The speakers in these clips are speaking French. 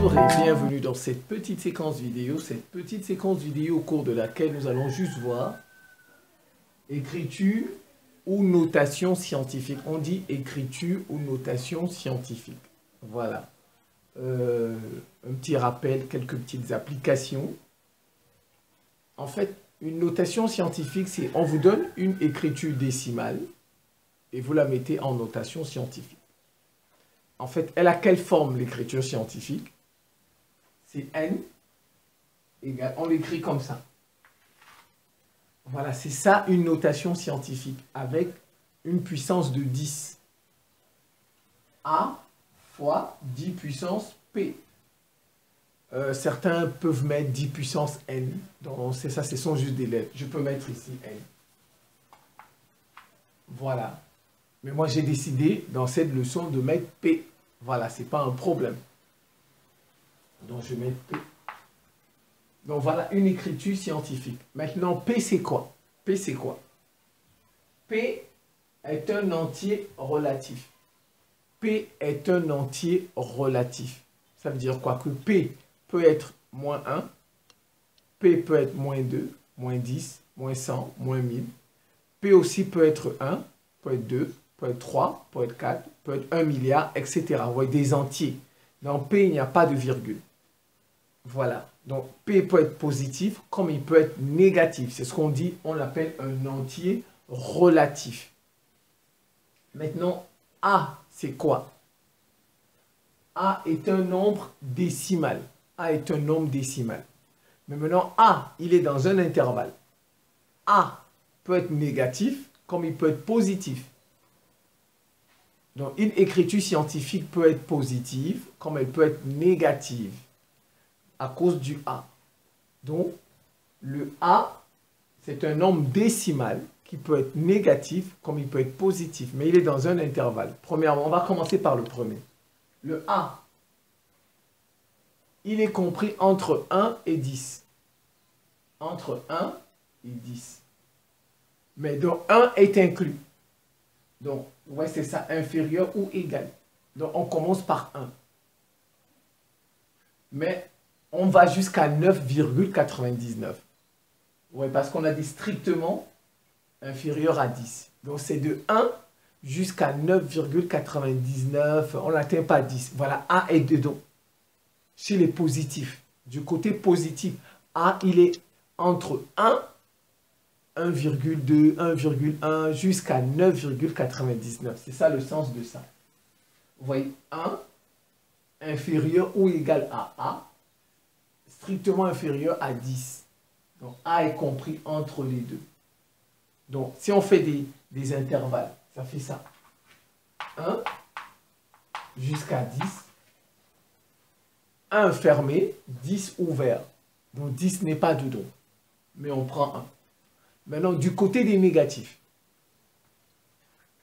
Bonjour et bienvenue dans cette petite séquence vidéo. Au cours de laquelle nous allons juste voir écriture ou notation scientifique. On dit écriture ou notation scientifique. Voilà. Un petit rappel, quelques petites applications. En fait, une notation scientifique, c'est on vous donne une écriture décimale et vous la mettez en notation scientifique. En fait, elle a quelle forme l'écriture scientifique? C'est n égale, on l'écrit comme ça. Voilà, c'est ça une notation scientifique avec une puissance de 10. A fois 10 puissance P. Certains peuvent mettre 10 puissance N. Donc c'est ça, ce sont juste des lettres. Je peux mettre ici N. Voilà. Mais moi j'ai décidé dans cette leçon de mettre P. Voilà, c'est pas un problème. Donc je mets P. Donc voilà une écriture scientifique. Maintenant, P c'est quoi? P c'est quoi? P est un entier relatif. P est un entier relatif. Ça veut dire quoi? Que P peut être moins 1, P peut être moins 2, moins 10, moins 100, moins 1000. P aussi peut être 1, peut être 2, peut être 3, peut être 4, peut être 1 milliard, etc. Vous voyez, des entiers. Dans P, il n'y a pas de virgule. Voilà. Donc, P peut être positif comme il peut être négatif. C'est ce qu'on dit, on l'appelle un entier relatif. Maintenant, A, c'est quoi? A est un nombre décimal. A est un nombre décimal. Mais maintenant, A, il est dans un intervalle. A peut être négatif comme il peut être positif. Donc, une écriture scientifique peut être positive comme elle peut être négative à cause du A. Donc, le A, c'est un nombre décimal qui peut être négatif comme il peut être positif, mais il est dans un intervalle. Premièrement, on va commencer par le premier. Le A, il est compris entre 1 et 10. Entre 1 et 10. Mais donc 1 est inclus. Donc, ouais, c'est ça, inférieur ou égal. Donc, on commence par 1. Mais on va jusqu'à 9,99. Oui, parce qu'on a dit strictement inférieur à 10. Donc, c'est de 1 jusqu'à 9,99. On n'atteint pas 10. Voilà, A est dedans. Chez les positifs. Du côté positif, A, il est entre 1, 1,2, 1,1 jusqu'à 9,99. C'est ça le sens de ça. Vous voyez, 1 inférieur ou égal à A, strictement inférieur à 10. Donc, A est compris entre les deux. Donc, si on fait des intervalles, ça fait ça. 1 jusqu'à 10. 1 fermé, 10 ouvert. Donc, 10 n'est pas dedans. Mais on prend 1. Maintenant, du côté des négatifs,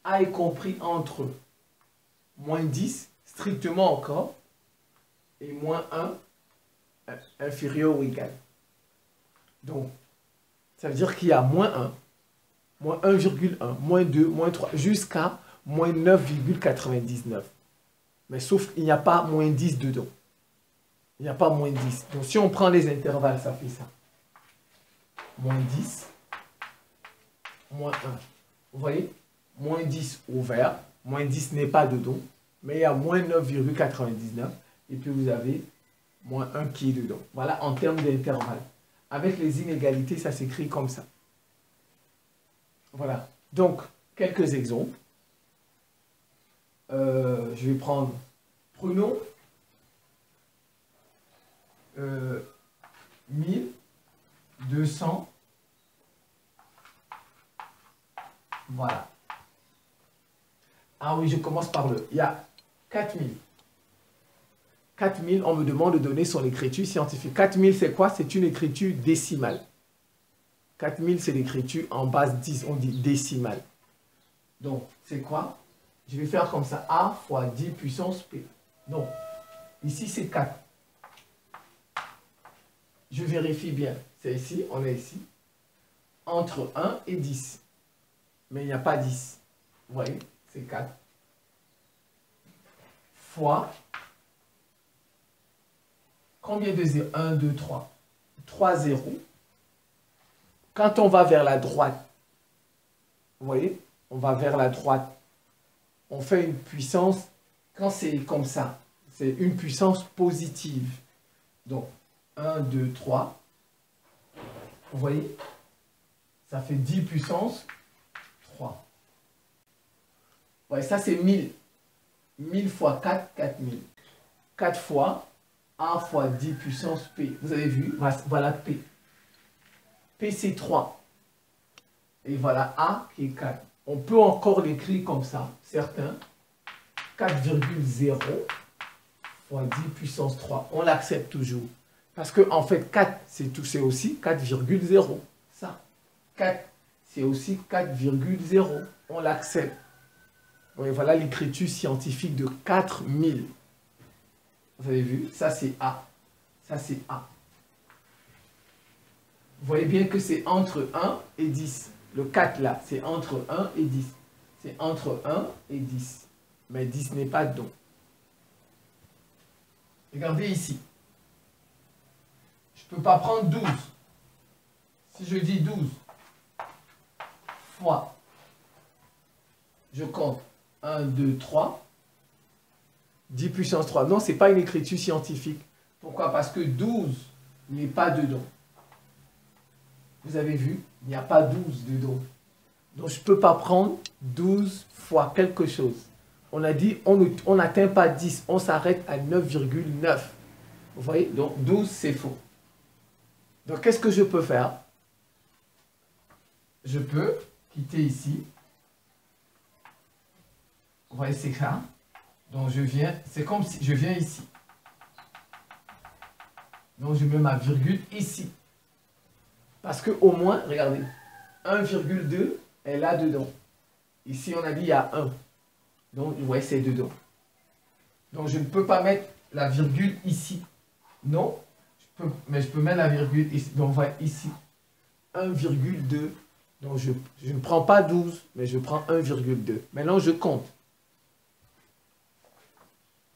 A est compris entre moins 10, strictement encore, et moins 1, inférieur ou égal. Donc, ça veut dire qu'il y a moins 1, moins 1,1, moins 2, moins 3, jusqu'à moins 9,99. Mais sauf qu'il n'y a pas moins 10 dedans. Il n'y a pas moins 10. Donc, si on prend les intervalles, ça fait ça. Moins 10, moins 1. Vous voyez? Moins 10 ouvert, moins 10 n'est pas dedans, mais il y a moins 9,99. Et puis, vous avez moins 1 qui est dedans. Voilà en termes d'intervalle. Avec les inégalités, ça s'écrit comme ça. Voilà. Donc, quelques exemples. Je vais prendre, prenons 1200. Voilà. Ah oui, je commence par le. Il y a 4000. 4000, on me demande de donner son écriture scientifique. 4000, c'est quoi? C'est une écriture décimale. 4000, c'est l'écriture en base 10, on dit décimale. Donc, c'est quoi? Je vais faire comme ça. A fois 10 puissance P. Donc, ici, c'est 4. Je vérifie bien. C'est ici, on est ici. Entre 1 et 10. Mais il n'y a pas 10. Vous voyez? C'est 4. Fois Combien de 0? 1, 2, 3. 3 zéros. Quand on va vers la droite, vous voyez, on va vers la droite, on fait une puissance, quand c'est comme ça, c'est une puissance positive. Donc, 1, 2, 3. Vous voyez, ça fait 10 puissance 3. Ouais, ça c'est 1000. 1000 fois 4, 4000. 4 fois A fois 10 puissance P. Vous avez vu? Voilà P. P c'est 3. Et voilà A qui est 4. On peut encore l'écrire comme ça, certains. 4,0 fois 10 puissance 3. On l'accepte toujours. Parce que en fait, 4, c'est aussi 4,0. Ça. 4, c'est aussi 4,0. On l'accepte. Oui, voilà l'écriture scientifique de 4000. Vous avez vu? Ça, c'est A. Ça, c'est A. Vous voyez bien que c'est entre 1 et 10. Le 4, là, c'est entre 1 et 10. C'est entre 1 et 10. Mais 10 n'est pas dedans. Regardez ici. Je ne peux pas prendre 12. Si je dis 12 fois, je compte 1, 2, 3, 10 puissance 3. Non, ce n'est pas une écriture scientifique. Pourquoi? Parce que 12 n'est pas dedans. Vous avez vu? Il n'y a pas 12 dedans. Donc, je ne peux pas prendre 12 fois quelque chose. On a dit, on n'atteint pas 10, on s'arrête à 9,9. Vous voyez? Donc, 12, c'est faux. Donc, qu'est-ce que je peux faire? Je peux quitter ici. Vous voyez, c'est ça. Donc, je viens, c'est comme si je viens ici. Donc, je mets ma virgule ici. Parce qu'au moins, regardez, 1,2 est là dedans. Ici, on a dit il y a 1. Donc, vous voyez, c'est dedans. Donc, je ne peux pas mettre la virgule ici. Non, mais je peux mettre la virgule ici. Donc, on va ici. 1,2. Donc, je ne prends pas 12, mais je prends 1,2. Maintenant, je compte.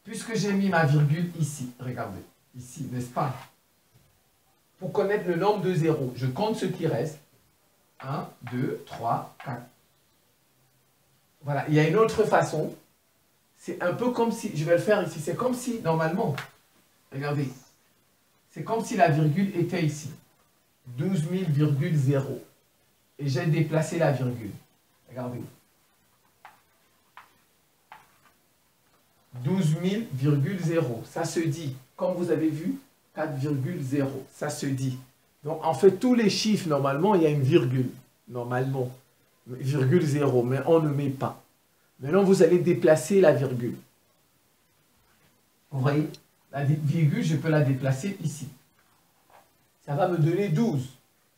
Puisque j'ai mis ma virgule ici, regardez, ici, n'est-ce pas? Pour connaître le nombre de zéros, je compte ce qui reste. 1, 2, 3, 4. Voilà, il y a une autre façon. C'est un peu comme si, je vais le faire ici, c'est comme si, normalement, regardez, c'est comme si la virgule était ici. 12 000,0. Et j'ai déplacé la virgule. Regardez. 12 000,0. Ça se dit, comme vous avez vu, 4,0. Ça se dit. Donc, en fait, tous les chiffres, normalement, il y a une virgule. Normalement, virgule 0, mais on ne met pas. Maintenant, vous allez déplacer la virgule. Vous voyez? La virgule, je peux la déplacer ici. Ça va me donner 12.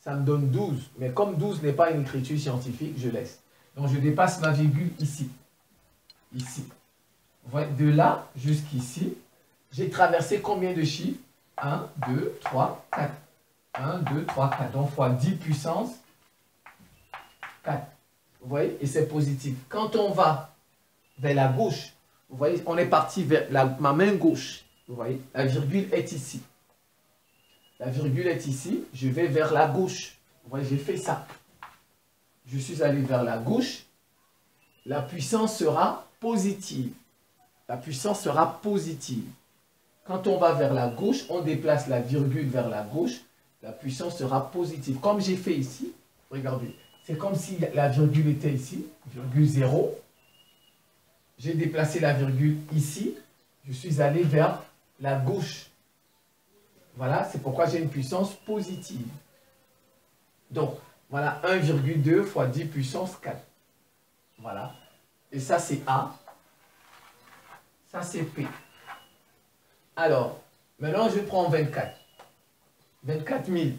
Ça me donne 12. Mais comme 12 n'est pas une écriture scientifique, je laisse. Donc, je dépasse ma virgule ici. Ici. Vous voyez? De là jusqu'ici, j'ai traversé combien de chiffres? 1, 2, 3, 4. 1, 2, 3, 4. Donc, fois 10 puissance 4. Vous voyez? Et c'est positif. Quand on va vers la gauche, vous voyez, on est parti vers ma main gauche. Vous voyez? La virgule est ici. La virgule est ici. Je vais vers la gauche. Vous voyez, j'ai fait ça. Je suis allé vers la gauche. La puissance sera positive. La puissance sera positive. Quand on va vers la gauche, on déplace la virgule vers la gauche. La puissance sera positive. Comme j'ai fait ici, regardez. C'est comme si la virgule était ici, virgule 0. J'ai déplacé la virgule ici. Je suis allé vers la gauche. Voilà, c'est pourquoi j'ai une puissance positive. Donc, voilà, 1,2 fois 10 puissance 4. Voilà. Et ça, c'est A. Ça, c'est P. Alors, maintenant, je prends 24. 24 000.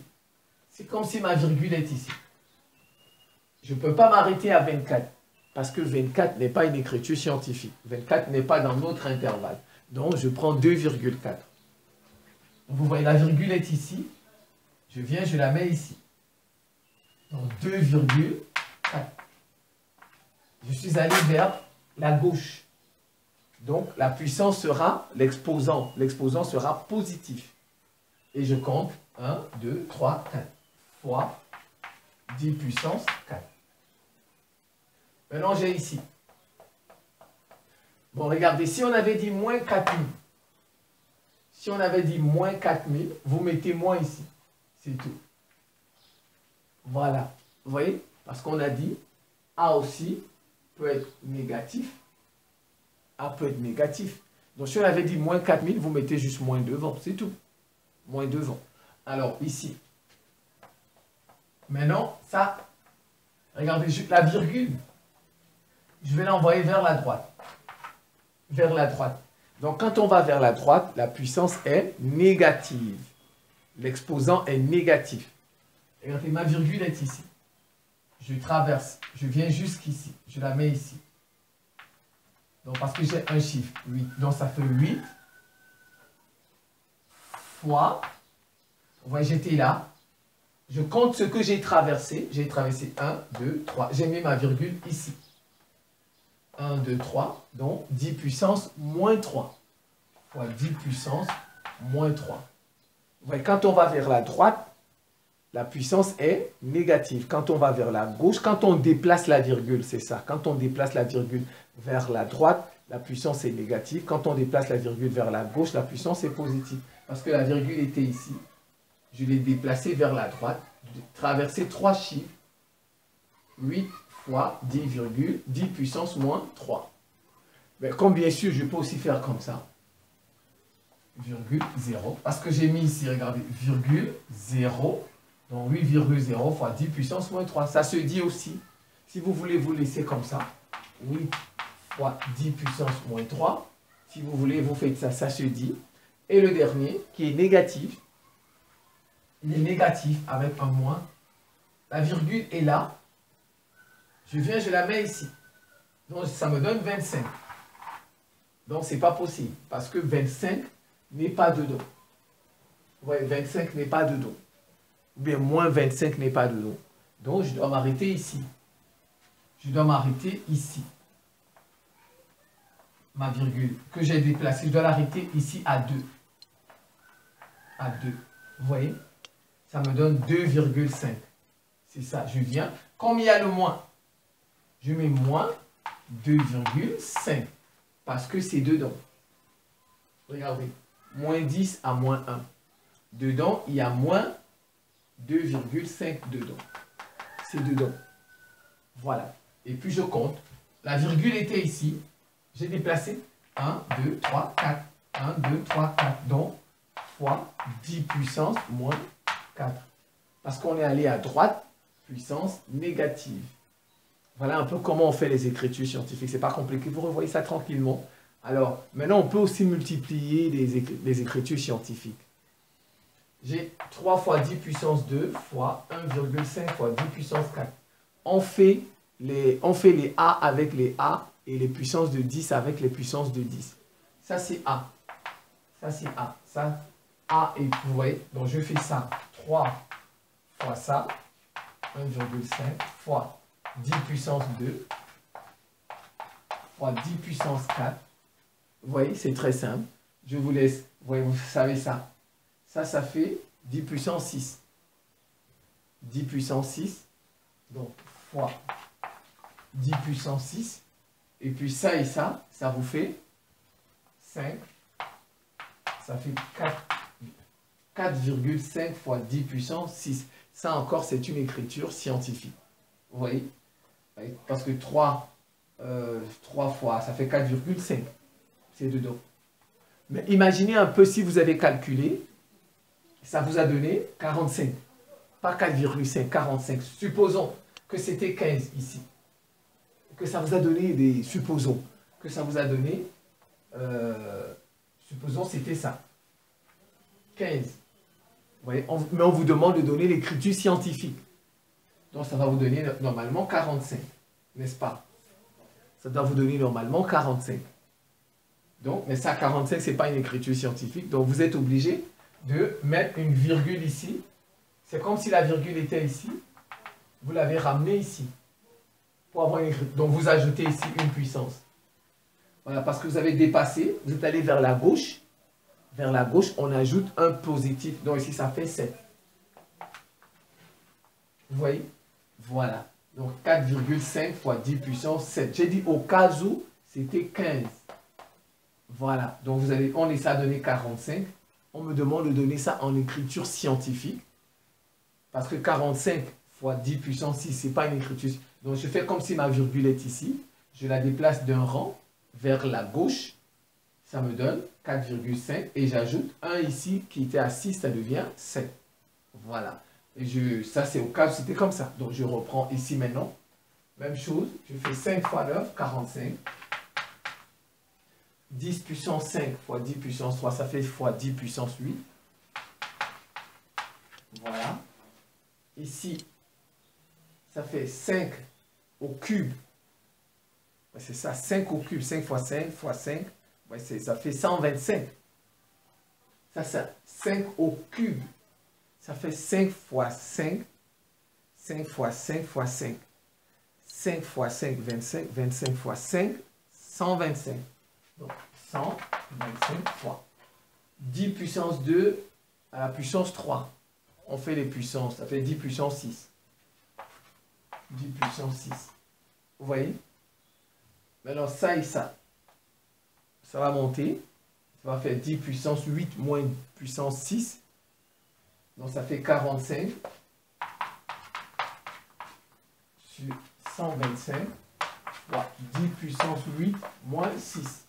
C'est comme si ma virgule est ici. Je ne peux pas m'arrêter à 24. Parce que 24 n'est pas une écriture scientifique. 24 n'est pas dans notre intervalle. Donc, je prends 2,4. Vous voyez, la virgule est ici. Je viens, je la mets ici. Donc, 2,4. Je suis allé vers la gauche. Donc, la puissance sera l'exposant. L'exposant sera positif. Et je compte 1, 2, 3, 4 fois 10 puissance 4. Maintenant, j'ai ici. Bon, regardez, si on avait dit moins 4000, si on avait dit moins 4000, vous mettez moins ici. C'est tout. Voilà. Vous voyez? Parce qu'on a dit, A aussi peut être négatif. A peut être négatif. Donc, si on avait dit moins 4000, vous mettez juste moins devant. C'est tout. Moins devant. Alors, ici. Maintenant, ça, regardez, la virgule, je vais l'envoyer vers la droite. Vers la droite. Donc, quand on va vers la droite, la puissance est négative. L'exposant est négatif. Regardez, ma virgule est ici. Je traverse. Je viens jusqu'ici. Je la mets ici. Donc, parce que j'ai un chiffre, 8. Donc, ça fait 8 fois. Vous voyez, j'étais là. Je compte ce que j'ai traversé. J'ai traversé 1, 2, 3. J'ai mis ma virgule ici. 1, 2, 3. Donc, 10 puissance moins 3. Fois 10 puissance moins 3. Vous voyez, quand on va vers la droite, la puissance est négative. Quand on va vers la gauche, quand on déplace la virgule, c'est ça. Quand on déplace la virgule vers la droite, la puissance est négative. Quand on déplace la virgule vers la gauche, la puissance est positive. Parce que la virgule était ici. Je l'ai déplacée vers la droite. J'ai traversé 3 chiffres. 8 fois 10 puissance moins 3. Mais comme bien sûr, je peux aussi faire comme ça. Virgule 0. Parce que j'ai mis ici, regardez, virgule 0. Donc 8,0 fois 10 puissance moins 3. Ça se dit aussi. Si vous voulez vous laisser comme ça. 8 fois 10 puissance moins 3. Si vous voulez, vous faites ça. Ça se dit. Et le dernier, qui est négatif. Il est négatif avec un moins. La virgule est là. Je viens, je la mets ici. Donc ça me donne 25. Donc ce n'est pas possible. Parce que 25 n'est pas dedans. Vous voyez, 25 n'est pas dedans. Ou bien moins 25 n'est pas dedans. Donc, je dois m'arrêter ici. Je dois m'arrêter ici. Ma virgule que j'ai déplacée, je dois l'arrêter ici à 2. À 2. Vous voyez? Ça me donne 2,5. C'est ça, je viens. Comme il y a le moins, je mets moins 2,5. Parce que c'est dedans. Regardez. Moins 10 à moins 1. Dedans, il y a moins 2,5 dedans. C'est dedans. Voilà. Et puis je compte. La virgule était ici. J'ai déplacé 1, 2, 3, 4. 1, 2, 3, 4. Donc, fois 10 puissance moins 4. Parce qu'on est allé à droite, puissance négative. Voilà un peu comment on fait les écritures scientifiques. Ce n'est pas compliqué. Vous revoyez ça tranquillement. Alors, maintenant, on peut aussi multiplier les écritures scientifiques. J'ai 3 fois 10 puissance 2 fois 1,5 fois 10 puissance 4. On fait les A avec les A et les puissances de 10 avec les puissances de 10. Ça, c'est A. Ça, c'est A. Ça, A et vous voyez. Donc, je fais ça. 3 fois ça. 1,5 fois 10 puissance 2 fois 10 puissance 4. Vous voyez, c'est très simple. Je vous laisse. Vous voyez, vous savez ça. Ça fait 10 puissance 6. 10 puissance 6. Donc, fois 10 puissance 6. Et puis ça et ça vous fait 5. Ça fait 4,5 fois 10 puissance 6. Ça encore, c'est une écriture scientifique. Vous voyez? Parce que 3 fois, ça fait 4,5. C'est dedans. Mais imaginez un peu si vous avez calculé, ça vous a donné 45. Pas 4,5, 45. Supposons que c'était 15 ici. Que ça vous a donné des... Supposons que ça vous a donné... supposons c'était ça. 15. Vous voyez, mais on vous demande de donner l'écriture scientifique. Donc ça va vous donner normalement 45. N'est-ce pas? Ça doit vous donner normalement 45. Donc, mais ça, 45, ce n'est pas une écriture scientifique. Donc, vous êtes obligé de mettre une virgule ici. C'est comme si la virgule était ici. Vous l'avez ramenée ici. Pour avoir une écriture. Donc, vous ajoutez ici une puissance. Voilà, parce que vous avez dépassé. Vous êtes allé vers la gauche. vers la gauche, on ajoute un positif. Donc ici, ça fait 7. Vous voyez? Voilà. Donc 4,5 fois 10 puissance 7. J'ai dit au cas où, c'était 15. Voilà. Donc vous allez, on laisse ça donner 45. On me demande de donner ça en écriture scientifique. Parce que 45 fois 10 puissance 6, ce n'est pas une écriture. Donc je fais comme si ma virgule est ici. Je la déplace d'un rang vers la gauche. Ça me donne 4,5. Et j'ajoute 1 ici qui était à 6, ça devient 7. Voilà. Et ça c'est au cas où c'était comme ça. Donc je reprends ici maintenant. Même chose. Je fais 5 fois 9, 45. 10 puissance 5 fois 10 puissance 3, ça fait fois 10 puissance 8. Voilà. Ici, ça fait 5 au cube. C'est ça, 5 au cube. 5 fois 5 fois 5. Ouais, ça fait 125. Ça, c'est 5 au cube. Ça fait 5 fois 5. 5 fois 5 fois 5. 5 fois 5, 25. 25 fois 5, 125. Donc, 125 fois 10 puissance 2 à la puissance 3. On fait les puissances. Ça fait 10 puissance 6. 10 puissance 6. Vous voyez? Maintenant, ça et ça. Ça va monter. Ça va faire 10 puissance 8 moins puissance 6. Donc, ça fait 45 sur 125 fois 10 puissance 8 moins 6.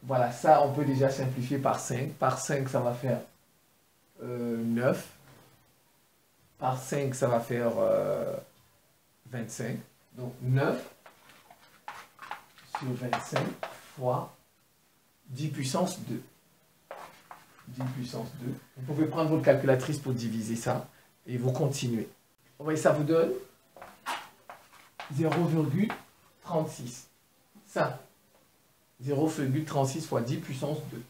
Voilà, ça, on peut déjà simplifier par 5. Par 5, ça va faire 9. Par 5, ça va faire 25. Donc, 9 sur 25 fois 10 puissance 2. 10 puissance 2. Vous pouvez prendre votre calculatrice pour diviser ça. Et vous continuez. Vous voyez, ça vous donne 0,36. Ça. 0,36 fois 10 puissance 2.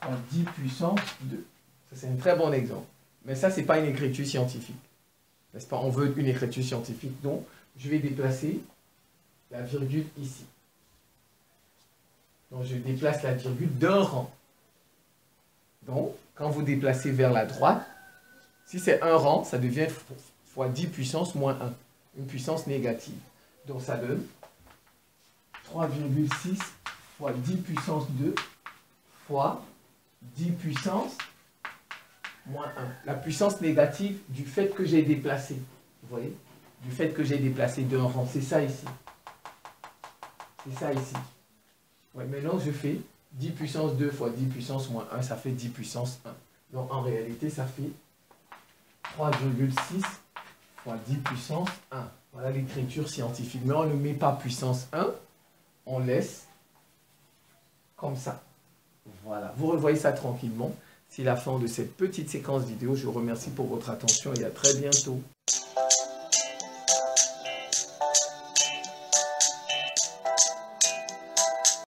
Fois 10 puissance 2. Ça, c'est un très bon exemple. Mais ça, ce n'est pas une écriture scientifique. N'est-ce pas? On veut une écriture scientifique. Donc, je vais déplacer la virgule ici. Donc, je déplace la virgule d'un rang. Donc, quand vous déplacez vers la droite, si c'est un rang, ça devient fois 10 puissance moins 1. Une puissance négative. Donc, ça donne 3,6 fois 10 puissance 2 fois 10 puissance moins 1. La puissance négative du fait que j'ai déplacé. Vous voyez? Du fait que j'ai déplacé d'un rang. C'est ça ici. C'est ça ici. Ouais, maintenant, je fais 10 puissance 2 fois 10 puissance moins 1. Ça fait 10 puissance 1. Donc, en réalité, ça fait 3,6 fois 10 puissance 1. Voilà l'écriture scientifique. Mais on ne met pas puissance 1. On laisse comme ça. Voilà. Vous revoyez ça tranquillement. C'est la fin de cette petite séquence vidéo. Je vous remercie pour votre attention et à très bientôt.